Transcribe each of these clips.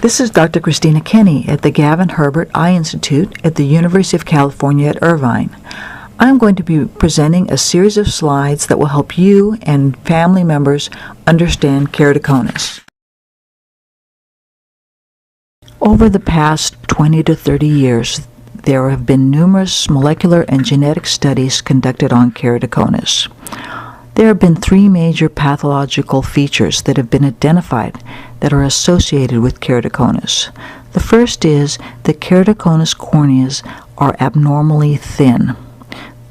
This is Dr. Christina Kenney at the Gavin Herbert Eye Institute at the University of California at Irvine. I'm going to be presenting a series of slides that will help you and family members understand keratoconus. Over the past 20 to 30 years, there have been numerous molecular and genetic studies conducted on keratoconus. There have been three major pathological features that have been identified that are associated with keratoconus. The first is that keratoconus corneas are abnormally thin.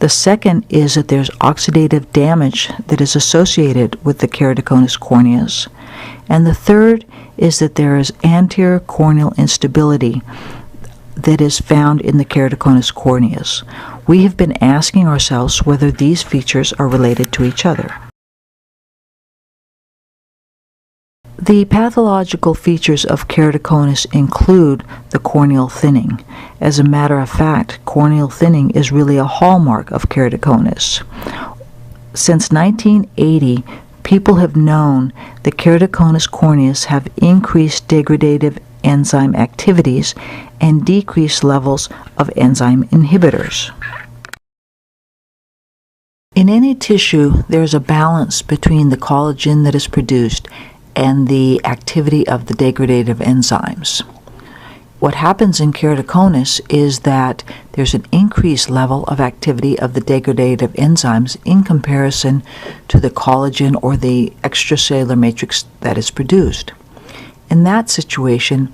The second is that there's oxidative damage that is associated with the keratoconus corneas. And the third is that there is anterior corneal instability that is found in the keratoconus corneas. We have been asking ourselves whether these features are related to each other. The pathological features of keratoconus include the corneal thinning. As a matter of fact, corneal thinning is really a hallmark of keratoconus. Since 1980, people have known that keratoconus corneas have increased degradative enzyme activities and decreased levels of enzyme inhibitors. In any tissue, there is a balance between the collagen that is produced and the activity of the degradative enzymes. What happens in keratoconus is that there's an increased level of activity of the degradative enzymes in comparison to the collagen or the extracellular matrix that is produced. In that situation,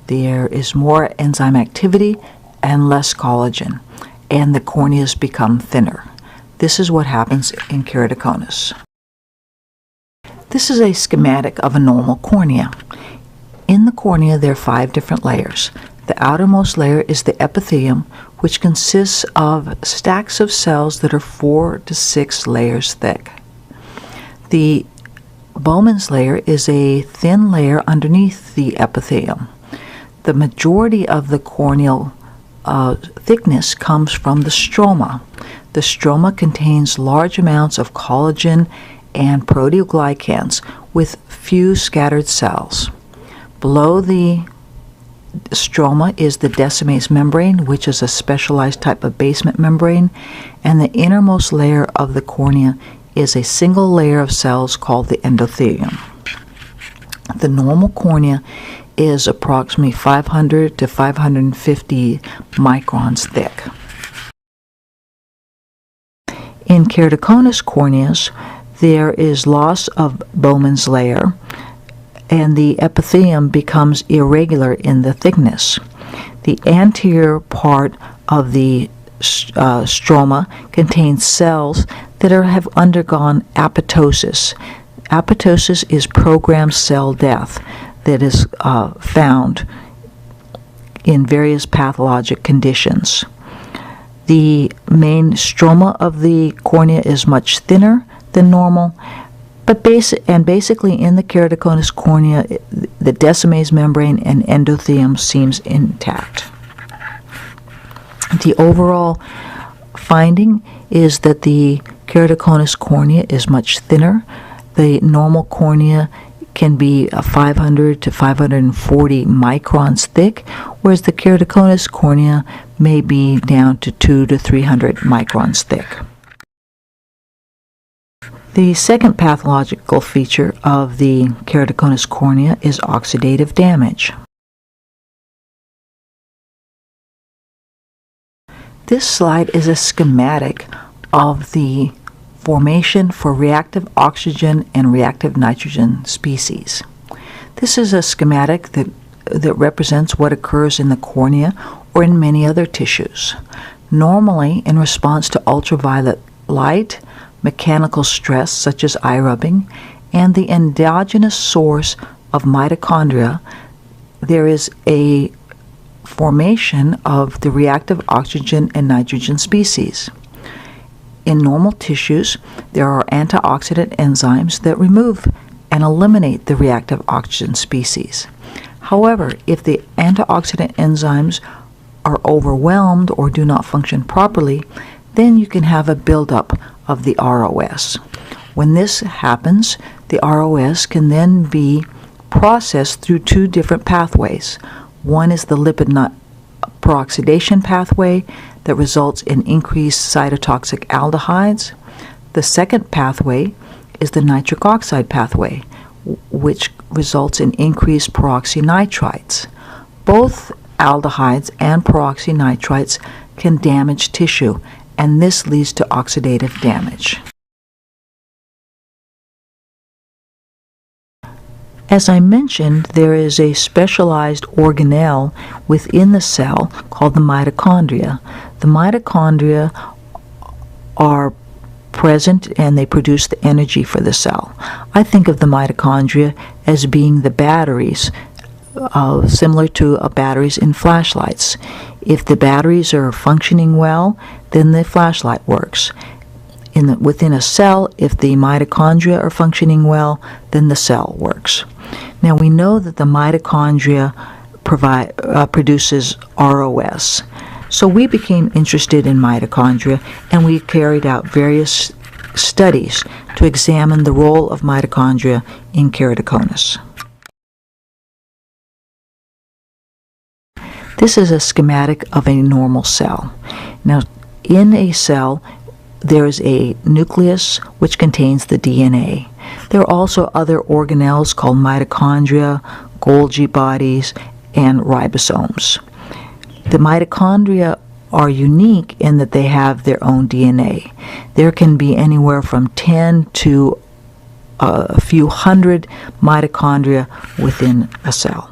there is more enzyme activity and less collagen, and the corneas become thinner. This is what happens in keratoconus. This is a schematic of a normal cornea. In the cornea, there are 5 different layers. The outermost layer is the epithelium, which consists of stacks of cells that are 4 to 6 layers thick. The Bowman's layer is a thin layer underneath the epithelium. The majority of the corneal thickness comes from the stroma. The stroma contains large amounts of collagen and proteoglycans with few scattered cells. Below the stroma is the decimase membrane, which is a specialized type of basement membrane, and the innermost layer of the cornea is a single layer of cells called the endothelium. The normal cornea is approximately 500 to 550 microns thick. In keratoconus corneas, there is loss of Bowman's layer, and the epithelium becomes irregular in the thickness. The anterior part of the stroma contains cells that have undergone apoptosis. Apoptosis is programmed cell death that is found in various pathologic conditions. The main stroma of the cornea is much thinner than normal, but basically in the keratoconus cornea, the decimase membrane and endothelium seems intact. The overall finding is that the keratoconus cornea is much thinner. The normal cornea can be 500 to 540 microns thick, whereas the keratoconus cornea may be down to 200 to 300 microns thick. The second pathological feature of the keratoconus cornea is oxidative damage. This slide is a schematic of the formation for reactive oxygen and reactive nitrogen species. This is a schematic that represents what occurs in the cornea or in many other tissues. Normally, in response to ultraviolet light, mechanical stress such as eye rubbing, and the endogenous source of mitochondria, there is a formation of the reactive oxygen and nitrogen species. In normal tissues, there are antioxidant enzymes that remove and eliminate the reactive oxygen species. However, if the antioxidant enzymes are overwhelmed or do not function properly, then you can have a buildup of the ROS. When this happens, the ROS can then be processed through two different pathways. One is the lipid peroxidation pathway that results in increased cytotoxic aldehydes. The second pathway is the nitric oxide pathway, which results in increased peroxynitrites. Both aldehydes and peroxynitrites can damage tissue, and this leads to oxidative damage. As I mentioned, there is a specialized organelle within the cell called the mitochondria. The mitochondria are present and they produce the energy for the cell. I think of the mitochondria as being the batteries, similar to batteries in flashlights. If the batteries are functioning well, then the flashlight works. Within a cell, if the mitochondria are functioning well, then the cell works. Now we know that the mitochondria produces ROS. So we became interested in mitochondria, and we carried out various studies to examine the role of mitochondria in keratoconus. This is a schematic of a normal cell. Now, in a cell, there is a nucleus which contains the DNA. There are also other organelles called mitochondria, Golgi bodies, and ribosomes. The mitochondria are unique in that they have their own DNA. There can be anywhere from 10 to a few hundred mitochondria within a cell.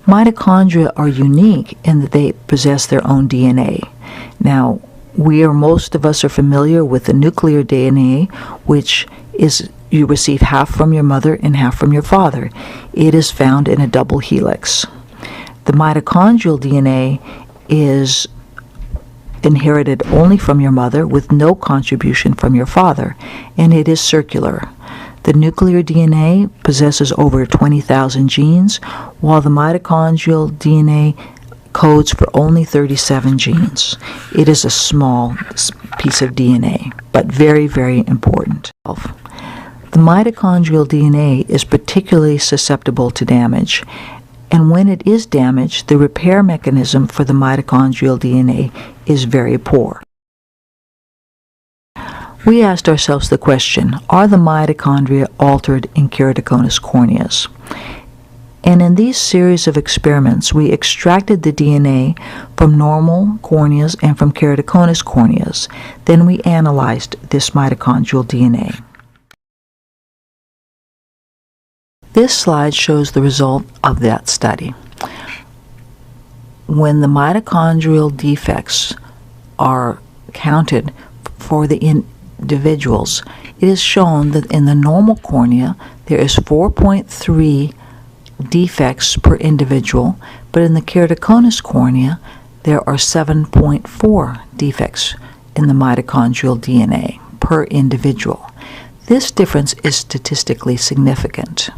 Mitochondria are unique in that they possess their own DNA. Now, most of us are familiar with the nuclear DNA, which is you receive half from your mother and half from your father. It is found in a double helix. The mitochondrial DNA is inherited only from your mother with no contribution from your father, and it is circular. The nuclear DNA possesses over 20,000 genes, while the mitochondrial DNA codes for only 37 genes. It is a small piece of DNA, but very, very important. The mitochondrial DNA is particularly susceptible to damage, and when it is damaged, the repair mechanism for the mitochondrial DNA is very poor. We asked ourselves the question, are the mitochondria altered in keratoconus corneas? And in these series of experiments, we extracted the DNA from normal corneas and from keratoconus corneas. Then we analyzed this mitochondrial DNA. This slide shows the result of that study. When the mitochondrial defects are counted for the individuals, it is shown that in the normal cornea there is 4.3 defects per individual, but in the keratoconus cornea there are 7.4 defects in the mitochondrial DNA per individual. This difference is statistically significant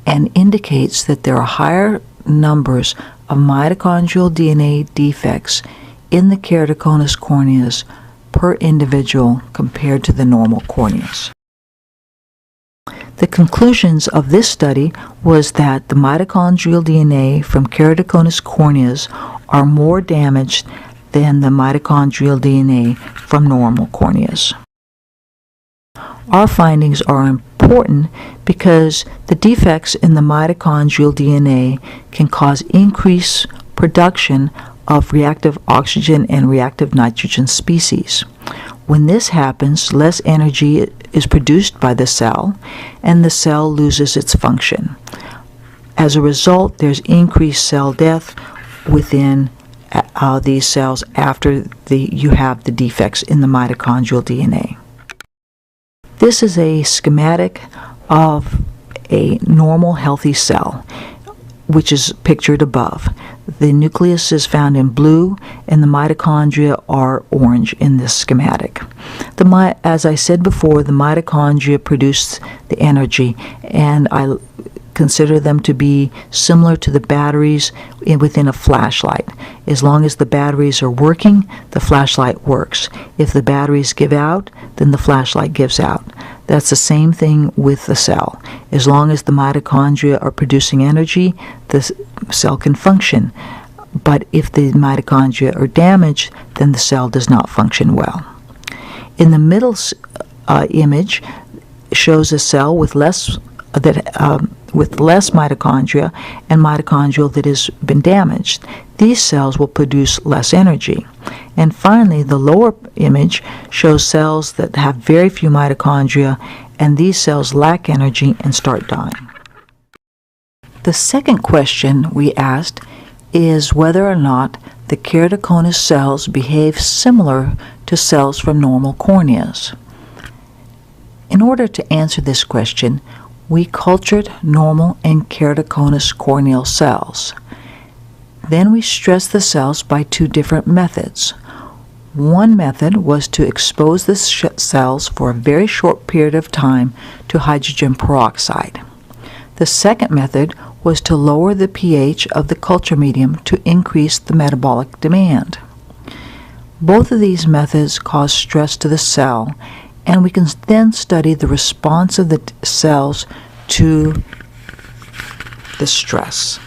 and indicates that there are higher numbers of mitochondrial DNA defects in the keratoconus corneas per individual compared to the normal corneas. The conclusions of this study was that the mitochondrial DNA from keratoconus corneas are more damaged than the mitochondrial DNA from normal corneas. Our findings are important because the defects in the mitochondrial DNA can cause increased production of reactive oxygen and reactive nitrogen species. When this happens, less energy is produced by the cell, and the cell loses its function. As a result, there's increased cell death within these cells after you have the defects in the mitochondrial DNA. This is a schematic of a normal healthy cell, which is pictured above. The nucleus is found in blue, and the mitochondria are orange in this schematic. As I said before, the mitochondria produce the energy, and I consider them to be similar to the batteries within a flashlight. As long as the batteries are working, the flashlight works. If the batteries give out, then the flashlight gives out. That's the same thing with the cell. As long as the mitochondria are producing energy, the cell can function. But if the mitochondria are damaged, then the cell does not function well. In the middle image shows a cell with less mitochondria and mitochondrial that has been damaged. These cells will produce less energy. And finally, the lower image shows cells that have very few mitochondria, and these cells lack energy and start dying. The second question we asked is whether or not the keratoconus cells behave similar to cells from normal corneas. In order to answer this question, we cultured normal and keratoconus corneal cells. Then we stressed the cells by two different methods. One method was to expose the cells for a very short period of time to hydrogen peroxide. The second method was to lower the pH of the culture medium to increase the metabolic demand. Both of these methods cause stress to the cell, and we can then study the response of the cells to the stress.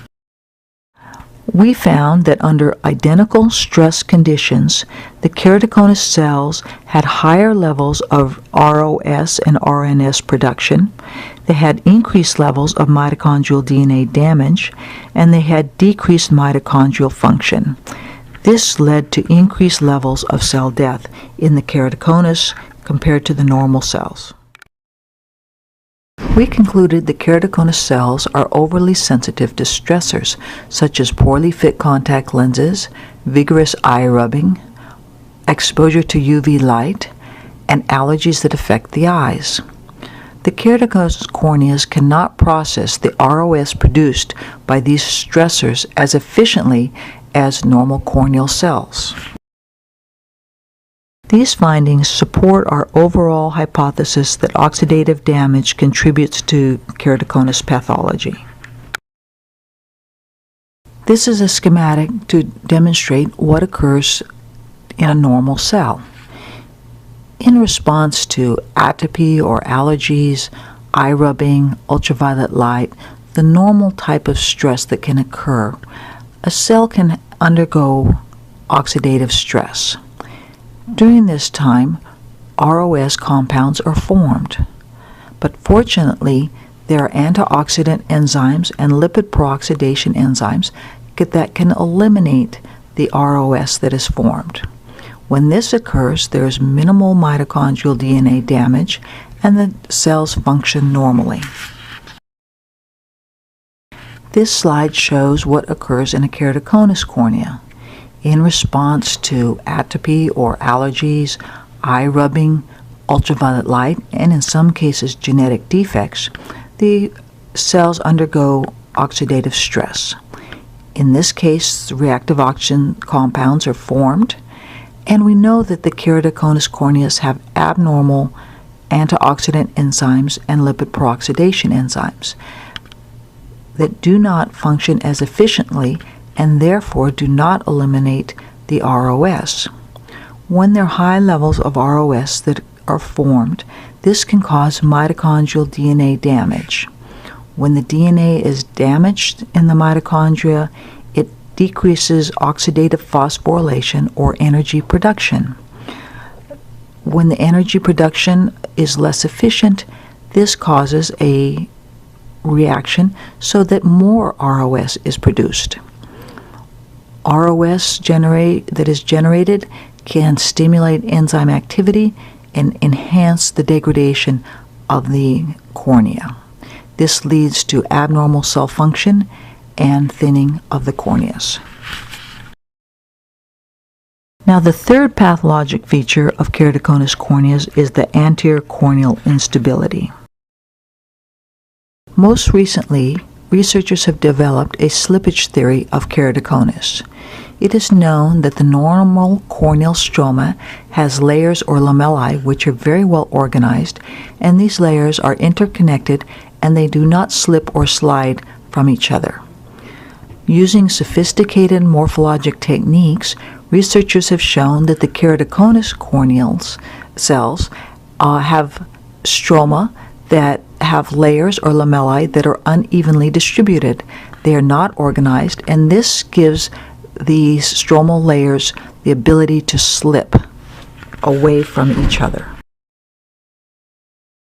We found that under identical stress conditions, the keratoconus cells had higher levels of ROS and RNS production, they had increased levels of mitochondrial DNA damage, and they had decreased mitochondrial function. This led to increased levels of cell death in the keratoconus compared to the normal cells. We concluded the keratoconus cells are overly sensitive to stressors such as poorly fit contact lenses, vigorous eye rubbing, exposure to UV light, and allergies that affect the eyes. The keratoconus corneas cannot process the ROS produced by these stressors as efficiently as normal corneal cells. These findings support our overall hypothesis that oxidative damage contributes to keratoconus pathology. This is a schematic to demonstrate what occurs in a normal cell. In response to atopy or allergies, eye rubbing, ultraviolet light, the normal type of stress that can occur, a cell can undergo oxidative stress. During this time, ROS compounds are formed. But fortunately, there are antioxidant enzymes and lipid peroxidation enzymes that can eliminate the ROS that is formed. When this occurs, there is minimal mitochondrial DNA damage and the cells function normally. This slide shows what occurs in a keratoconus cornea. In response to atopy or allergies, eye rubbing, ultraviolet light, and in some cases genetic defects, the cells undergo oxidative stress. In this case, reactive oxygen compounds are formed, and we know that the keratoconus corneas have abnormal antioxidant enzymes and lipid peroxidation enzymes that do not function as efficiently and therefore do not eliminate the ROS. When there are high levels of ROS that are formed, this can cause mitochondrial DNA damage. When the DNA is damaged in the mitochondria, it decreases oxidative phosphorylation or energy production. When the energy production is less efficient, this causes a reaction so that more ROS is produced. ROS that is generated can stimulate enzyme activity and enhance the degradation of the cornea. This leads to abnormal cell function and thinning of the corneas. Now, the third pathologic feature of keratoconus corneas is the anterior corneal instability. Most recently, researchers have developed a slippage theory of keratoconus. It is known that the normal corneal stroma has layers or lamellae which are very well organized, and these layers are interconnected and they do not slip or slide from each other. Using sophisticated morphologic techniques, researchers have shown that the keratoconus corneal cells have stroma that have layers or lamellae that are unevenly distributed. They are not organized, and this gives these stromal layers the ability to slip away from each other.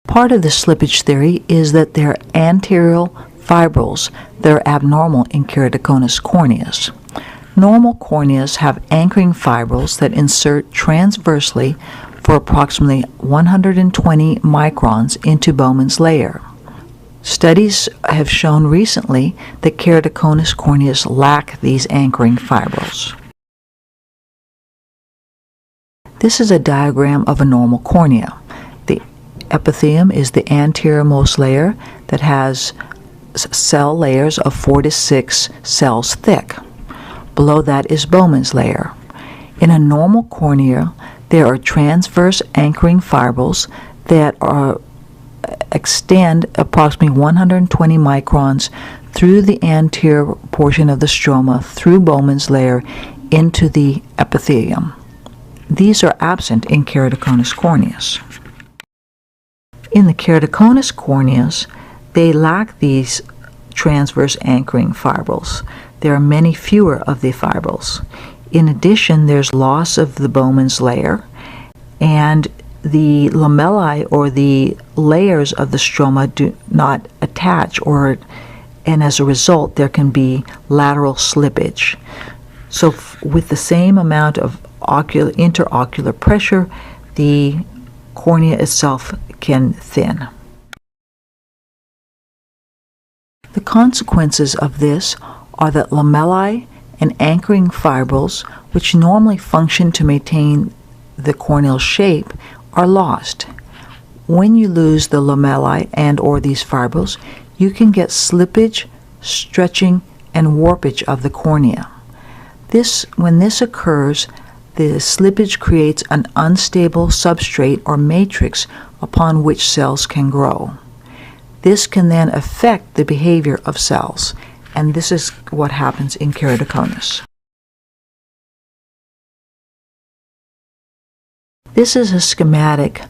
Part of the slippage theory is that there are anterior fibrils that are abnormal in keratoconus corneas. Normal corneas have anchoring fibrils that insert transversely for approximately 120 microns into Bowman's layer. Studies have shown recently that keratoconus corneas lack these anchoring fibrils. This is a diagram of a normal cornea. The epithelium is the anteriormost layer that has cell layers of 4 to 6 cells thick. Below that is Bowman's layer. In a normal cornea, there are transverse anchoring fibrils that extend approximately 120 microns through the anterior portion of the stroma through Bowman's layer into the epithelium. These are absent in keratoconus corneas. In the keratoconus corneas, they lack these transverse anchoring fibrils. There are many fewer of the fibrils. In addition, there's loss of the Bowman's layer, and the lamellae or the layers of the stroma do not attach, and as a result there can be lateral slippage. So with the same amount of interocular pressure, the cornea itself can thin. The consequences of this are that lamellae and anchoring fibrils, which normally function to maintain the corneal shape, are lost. When you lose the lamellae and or these fibrils, you can get slippage, stretching, and warpage of the cornea. When this occurs, the slippage creates an unstable substrate or matrix upon which cells can grow. This can then affect the behavior of cells, and this is what happens in keratoconus. This is a schematic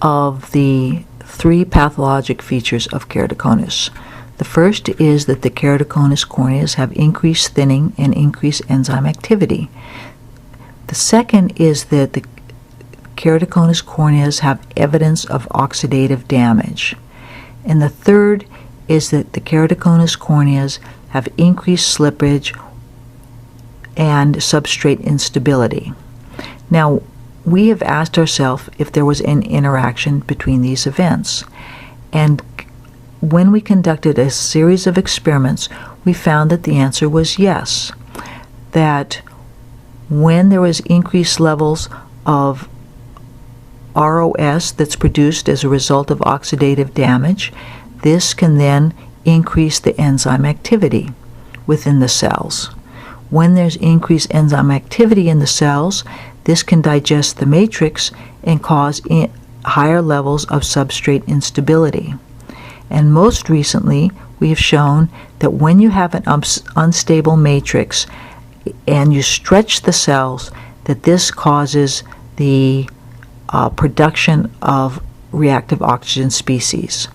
of the 3 pathologic features of keratoconus. The first is that the keratoconus corneas have increased thinning and increased enzyme activity. The second is that the keratoconus corneas have evidence of oxidative damage. And the third is that the keratoconus corneas have increased slippage and substrate instability. Now, we have asked ourselves if there was an interaction between these events. And when we conducted a series of experiments, we found that the answer was yes. That when there was increased levels of ROS that's produced as a result of oxidative damage, this can then increase the enzyme activity within the cells. When there's increased enzyme activity in the cells, this can digest the matrix and cause higher levels of substrate instability. And most recently, we have shown that when you have an unstable matrix and you stretch the cells, that this causes the production of reactive oxygen species.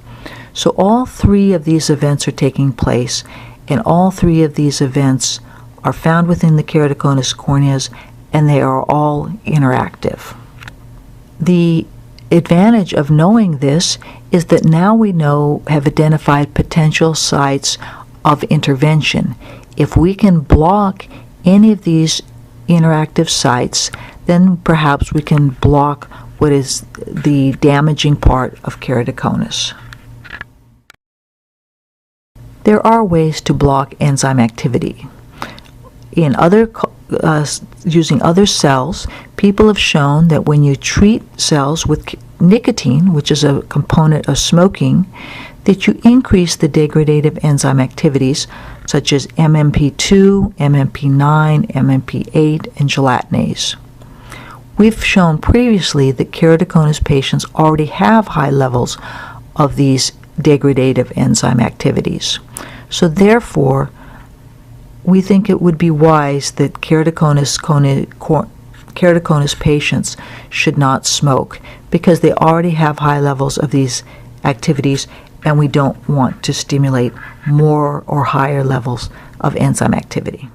So all 3 of these events are taking place, and all 3 of these events are found within the keratoconus corneas, and they are all interactive. The advantage of knowing this is that now we have identified potential sites of intervention. If we can block any of these interactive sites, then perhaps we can block what is the damaging part of keratoconus. There are ways to block enzyme activity. Using other cells, people have shown that when you treat cells with nicotine, which is a component of smoking, that you increase the degradative enzyme activities such as MMP2, MMP9, MMP8, and gelatinase. We've shown previously that keratoconus patients already have high levels of these degradative enzyme activities. So therefore, we think it would be wise that keratoconus keratoconus patients should not smoke because they already have high levels of these activities, and we don't want to stimulate more or higher levels of enzyme activity.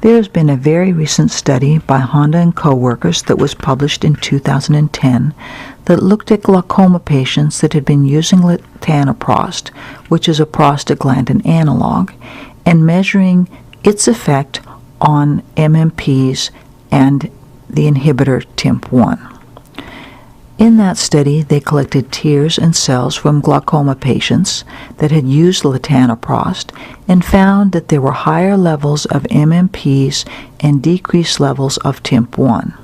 There has been a very recent study by Honda and co-workers that was published in 2010 that looked at glaucoma patients that had been using latanoprost, which is a prostaglandin analog, and measuring its effect on MMPs and the inhibitor TIMP1. In that study, they collected tears and cells from glaucoma patients that had used latanoprost and found that there were higher levels of MMPs and decreased levels of TIMP1.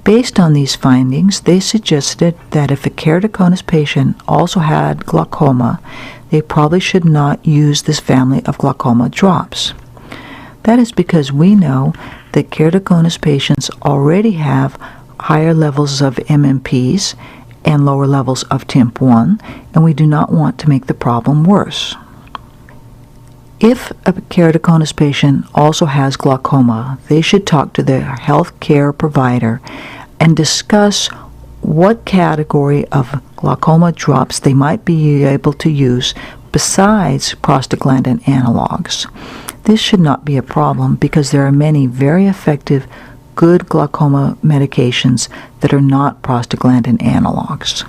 Based on these findings, they suggested that if a keratoconus patient also had glaucoma, they probably should not use this family of glaucoma drops. That is because we know that keratoconus patients already have higher levels of MMPs and lower levels of TIMP1, and we do not want to make the problem worse. If a keratoconus patient also has glaucoma, they should talk to their health care provider and discuss what category of glaucoma drops they might be able to use besides prostaglandin analogs. This should not be a problem because there are many very effective good glaucoma medications that are not prostaglandin analogs.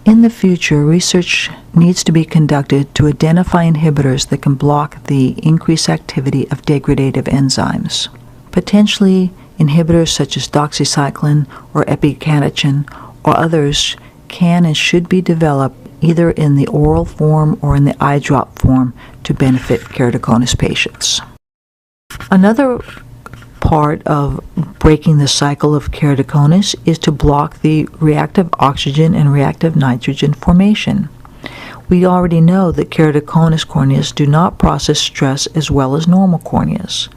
In the future, research needs to be conducted to identify inhibitors that can block the increased activity of degradative enzymes. Potentially, inhibitors such as doxycycline or epicatechin or others can and should be developed either in the oral form or in the eye drop form to benefit keratoconus patients. Another part of breaking the cycle of keratoconus is to block the reactive oxygen and reactive nitrogen formation. We already know that keratoconus corneas do not process stress as well as normal corneas.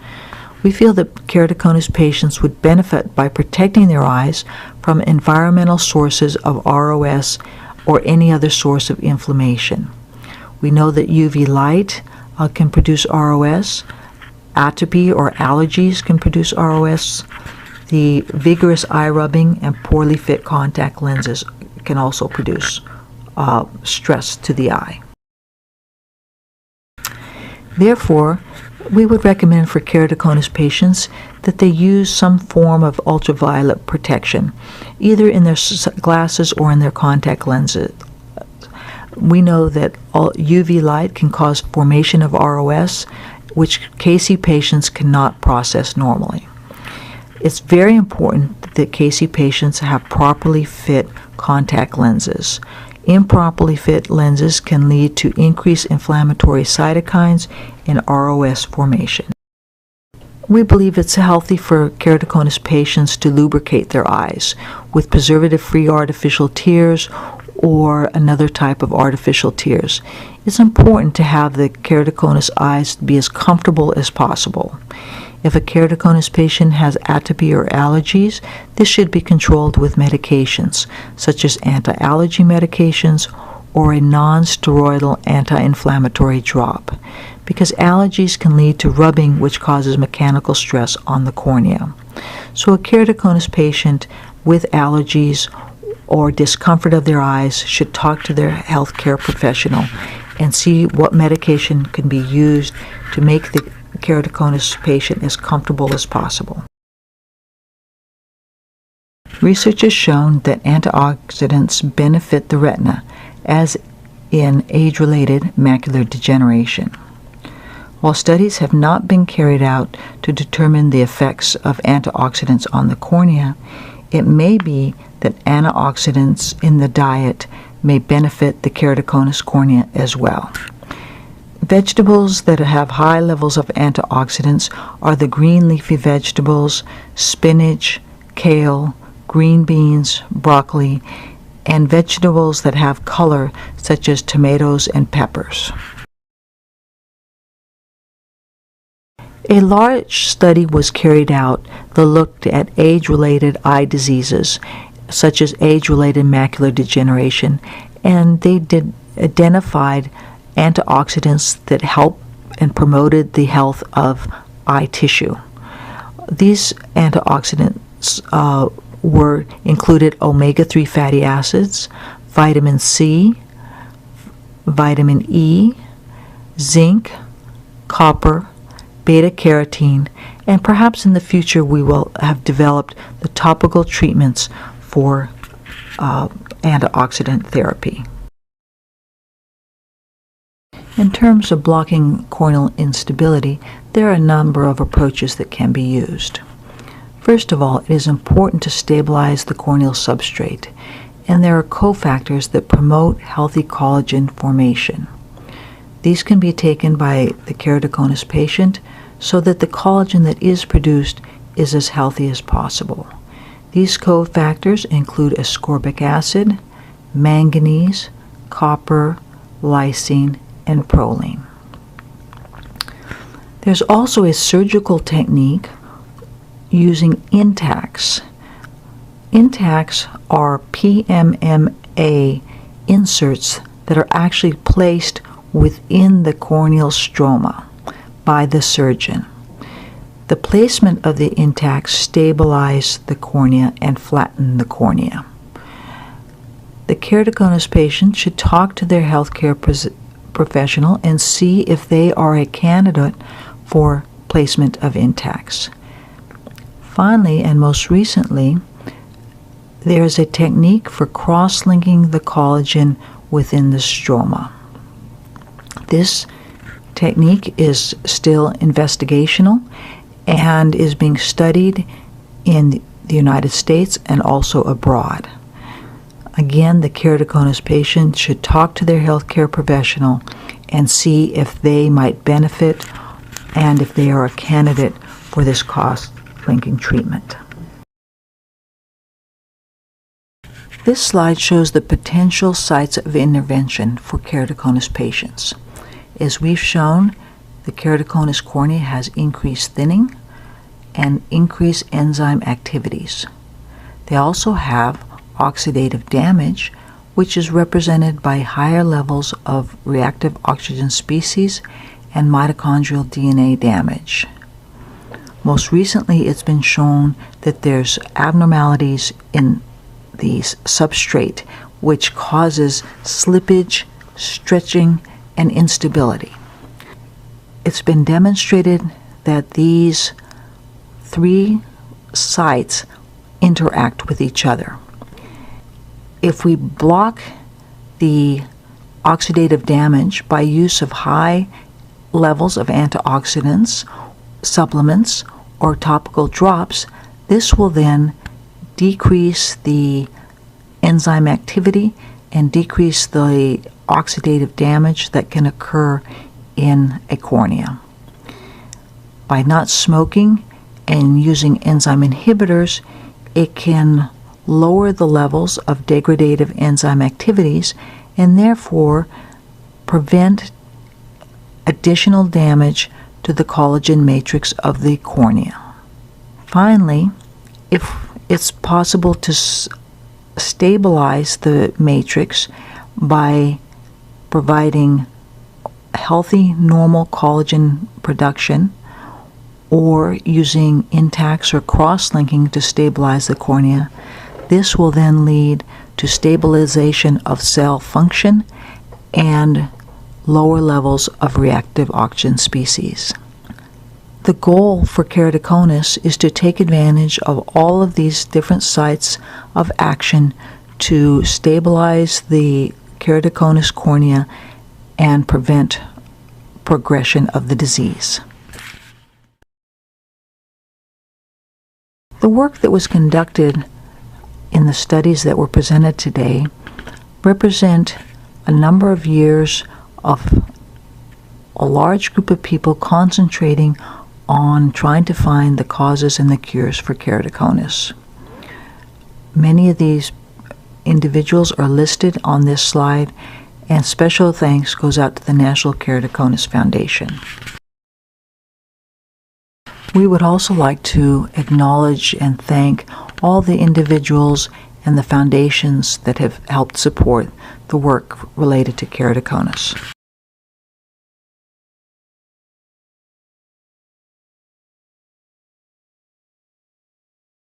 We feel that keratoconus patients would benefit by protecting their eyes from environmental sources of ROS or any other source of inflammation. We know that UV light can produce ROS, atopy or allergies can produce ROS, the vigorous eye rubbing and poorly fit contact lenses can also produce stress to the eye. Therefore, we would recommend for keratoconus patients that they use some form of ultraviolet protection, either in their glasses or in their contact lenses. We know that UV light can cause formation of ROS, which KC patients cannot process normally. It's very important that KC patients have properly fit contact lenses. Improperly fit lenses can lead to increased inflammatory cytokines and ROS formation. We believe it's healthy for keratoconus patients to lubricate their eyes with preservative-free artificial tears or another type of artificial tears. It's important to have the keratoconus eyes be as comfortable as possible. If a keratoconus patient has atopy or allergies, this should be controlled with medications, such as anti-allergy medications or a non-steroidal anti-inflammatory drop, because allergies can lead to rubbing, which causes mechanical stress on the cornea. So a keratoconus patient with allergies or discomfort of their eyes should talk to their healthcare professional and see what medication can be used to make the keratoconus patient as comfortable as possible. Research has shown that antioxidants benefit the retina, as in age-related macular degeneration. While studies have not been carried out to determine the effects of antioxidants on the cornea, it may be that antioxidants in the diet may benefit the keratoconus cornea as well. Vegetables that have high levels of antioxidants are the green leafy vegetables, spinach, kale, green beans, broccoli, and vegetables that have color such as tomatoes and peppers. A large study was carried out that looked at age-related eye diseases such as age-related macular degeneration, and they identified antioxidants that help and promoted the health of eye tissue. These antioxidants included omega-3 fatty acids, vitamin C, vitamin E, zinc, copper, beta-carotene, and perhaps in the future we will have developed the topical treatments for antioxidant therapy. In terms of blocking corneal instability, there are a number of approaches that can be used. First of all, it is important to stabilize the corneal substrate, and there are cofactors that promote healthy collagen formation. These can be taken by the keratoconus patient so that the collagen that is produced is as healthy as possible. These cofactors include ascorbic acid, manganese, copper, lysine, and proline. There's also a surgical technique using intacts. Intacts are PMMA inserts that are actually placed within the corneal stroma by the surgeon. The placement of the intacts stabilize the cornea and flatten the cornea. The keratoconus patient should talk to their healthcare professional and see if they are a candidate for placement of intacts. Finally, and most recently, there is a technique for cross-linking the collagen within the stroma. This technique is still investigational and is being studied in the United States and also abroad. Again, the keratoconus patient should talk to their healthcare professional and see if they might benefit and if they are a candidate for this cross-linking treatment. This slide shows the potential sites of intervention for keratoconus patients. As we've shown, the keratoconus cornea has increased thinning and increased enzyme activities. They also have oxidative damage, which is represented by higher levels of reactive oxygen species and mitochondrial DNA damage. Most recently, it's been shown that there's abnormalities in the substrate, which causes slippage, stretching, and instability. It's been demonstrated that these three sites interact with each other. If we block the oxidative damage by use of high levels of antioxidants, supplements, or topical drops, this will then decrease the enzyme activity and decrease the oxidative damage that can occur in a cornea. By not smoking and using enzyme inhibitors, it can lower the levels of degradative enzyme activities and therefore prevent additional damage to the collagen matrix of the cornea. Finally, if it's possible to stabilize the matrix by providing healthy, normal collagen production or using intacts or cross-linking to stabilize the cornea, this will then lead to stabilization of cell function and lower levels of reactive oxygen species. The goal for keratoconus is to take advantage of all of these different sites of action to stabilize the keratoconus cornea and prevent progression of the disease. The work that was conducted in the studies that were presented today represent a number of years of a large group of people concentrating on trying to find the causes and the cures for keratoconus. Many of these individuals are listed on this slide, and special thanks goes out to the National Keratoconus Foundation. We would also like to acknowledge and thank all the individuals and the foundations that have helped support the work related to keratoconus.